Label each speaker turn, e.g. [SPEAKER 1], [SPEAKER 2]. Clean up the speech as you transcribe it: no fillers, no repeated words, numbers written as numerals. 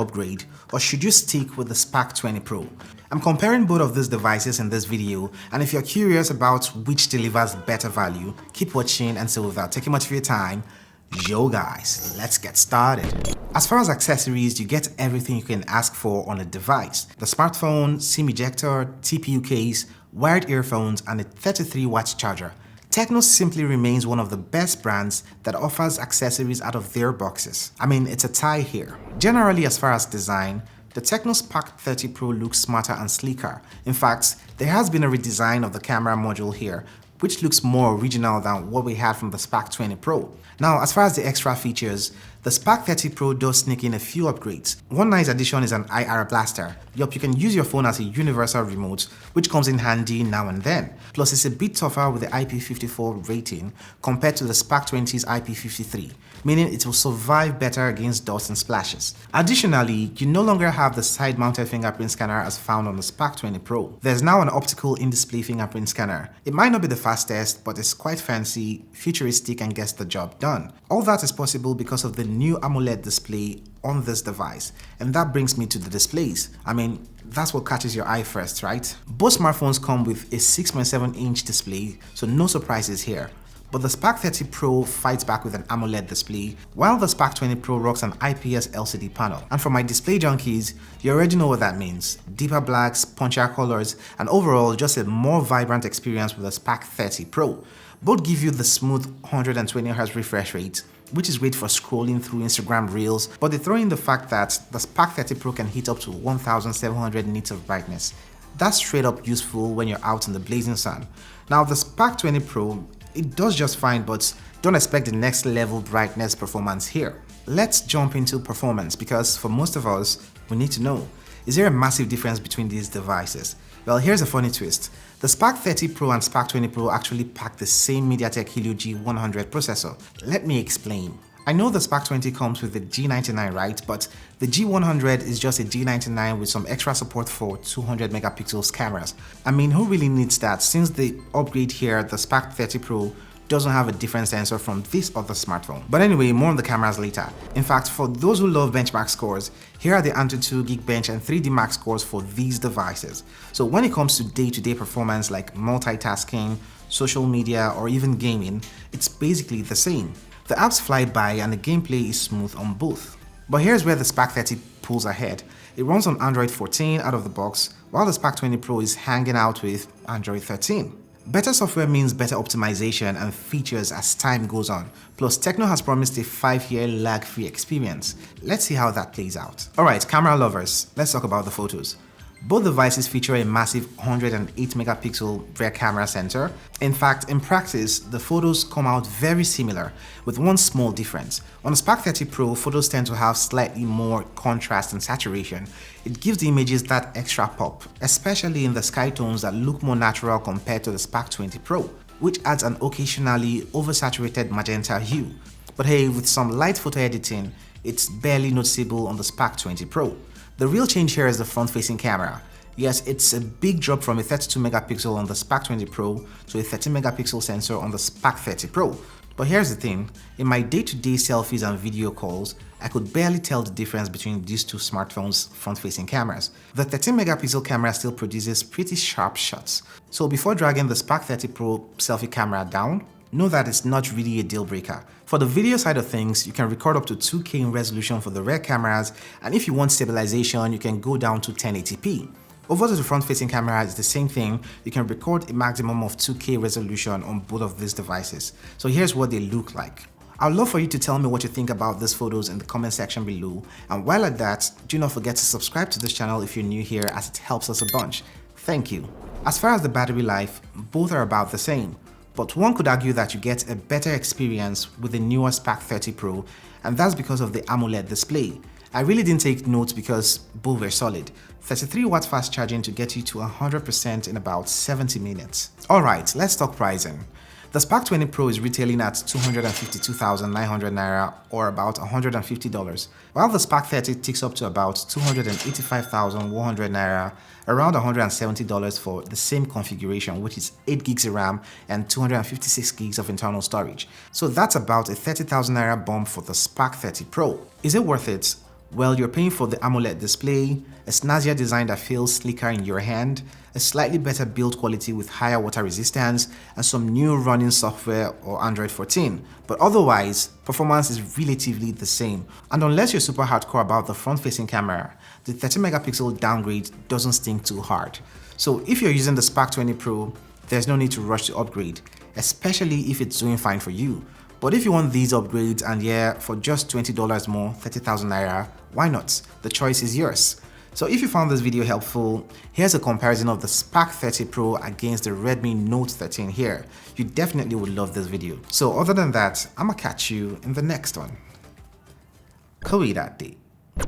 [SPEAKER 1] upgrade, or should you stick with the Spark 20 Pro? I'm comparing both of these devices in this video, and if you're curious about which delivers better value, keep watching. And so without taking much of your time, yo guys, let's get started. As far as accessories, you get everything you can ask for on a device. The smartphone, SIM ejector, TPU case, wired earphones, and a 33-watt charger. TECNO simply remains one of the best brands that offers accessories out of their boxes. I mean, it's a tie here. Generally, as far as design, the TECNO Spark 30 Pro looks smarter and sleeker. In fact, there has been a redesign of the camera module here, which looks more original than what we had from the Spark 20 Pro. Now, as far as the extra features, the Spark 30 Pro does sneak in a few upgrades. One nice addition is an IR blaster. Yup, you can use your phone as a universal remote, which comes in handy now and then. Plus, it's a bit tougher with the IP54 rating compared to the Spark 20's IP53, meaning it will survive better against dust and splashes. Additionally, you no longer have the side-mounted fingerprint scanner as found on the Spark 20 Pro. There's now an optical in-display fingerprint scanner. It might not be the fastest, but it's quite fancy, futuristic, and gets the job done. All that is possible because of the new AMOLED display on this device, and that brings me to the displays. I mean, that's what catches your eye first, right? Both smartphones come with a 6.7-inch display, so no surprises here. But the Spark 30 Pro fights back with an AMOLED display, while the Spark 20 Pro rocks an IPS LCD panel. And for my display junkies, you already know what that means. Deeper blacks, punchier colors, and overall just a more vibrant experience with the Spark 30 Pro. Both give you the smooth 120Hz refresh rate, which is great for scrolling through Instagram Reels, but they throw in the fact that the Spark 30 Pro can hit up to 1700 nits of brightness. That's straight up useful when you're out in the blazing sun. Now the Spark 20 Pro, it does just fine, but don't expect the next level brightness performance here. Let's jump into performance, because for most of us, we need to know, is there a massive difference between these devices? Well, here's a funny twist. The Spark 30 Pro and Spark 20 Pro actually pack the same MediaTek Helio G100 processor. Let me explain. I know the Spark 20 comes with the G99, right? But the G100 is just a G99 with some extra support for 200 megapixels cameras. I mean, who really needs that, since the upgrade here, the Spark 30 Pro, doesn't have a different sensor from this other smartphone. But anyway, more on the cameras later. In fact, for those who love benchmark scores, here are the Antutu, Geekbench, and 3D Max scores for these devices. So when it comes to day-to-day performance like multitasking, social media, or even gaming, it's basically the same. The apps fly by and the gameplay is smooth on both. But here's where the Spark 30 pulls ahead. It runs on Android 14 out of the box, while the Spark 20 Pro is hanging out with Android 13. Better software means better optimization and features as time goes on. Plus, TECNO has promised a 5-year lag-free experience. Let's see how that plays out. Alright, camera lovers, let's talk about the photos. Both devices feature a massive 108 megapixel rear camera sensor. In fact, in practice, the photos come out very similar, with one small difference. On the Spark 30 Pro, photos tend to have slightly more contrast and saturation. It gives the images that extra pop, especially in the sky tones that look more natural compared to the Spark 20 Pro, which adds an occasionally oversaturated magenta hue. But hey, with some light photo editing, it's barely noticeable on the Spark 20 Pro. The real change here is the front-facing camera. Yes, it's a big drop from a 32 megapixel on the Spark 20 Pro to a 13 megapixel sensor on the Spark 30 Pro. But here's the thing, in my day-to-day selfies and video calls, I could barely tell the difference between these two smartphones' front-facing cameras. The 13 megapixel camera still produces pretty sharp shots. So before dragging the Spark 30 Pro selfie camera down, know that it's not really a deal breaker. For the video side of things, you can record up to 2K in resolution for the rear cameras, and if you want stabilization, you can go down to 1080p. Over to the front-facing camera, it's the same thing. You can record a maximum of 2K resolution on both of these devices. So here's what they look like. I'd love for you to tell me what you think about these photos in the comment section below, and while at that, do not forget to subscribe to this channel if you're new here, as it helps us a bunch. Thank you. As far as the battery life, both are about the same. But one could argue that you get a better experience with the newer Spark 30 Pro, and that's because of the AMOLED display. I really didn't take notes because both were solid. 33 watt fast charging to get you to 100% in about 70 minutes. Alright, let's talk pricing. The Spark 20 Pro is retailing at 252,900 Naira, or about $150, while the Spark 30 ticks up to about 285,100 Naira, around $170 for the same configuration, which is 8 gigs of RAM and 256 gigs of internal storage. So that's about a 30,000 Naira bump for the Spark 30 Pro. Is it worth it? Well, you're paying for the AMOLED display, a snazzier design that feels sleeker in your hand, a slightly better build quality with higher water resistance, and some new running software or Android 14. But otherwise, performance is relatively the same. And unless you're super hardcore about the front-facing camera, the 30-megapixel downgrade doesn't sting too hard. So if you're using the Spark 20 Pro, there's no need to rush to upgrade, especially if it's doing fine for you. But if you want these upgrades and yeah, for just $20 more, 30,000 naira, why not? The choice is yours. So if you found this video helpful, here's a comparison of the Spark 30 Pro against the Redmi Note 13 here. You definitely would love this video. So other than that, I'ma catch you in the next one. Koei that day.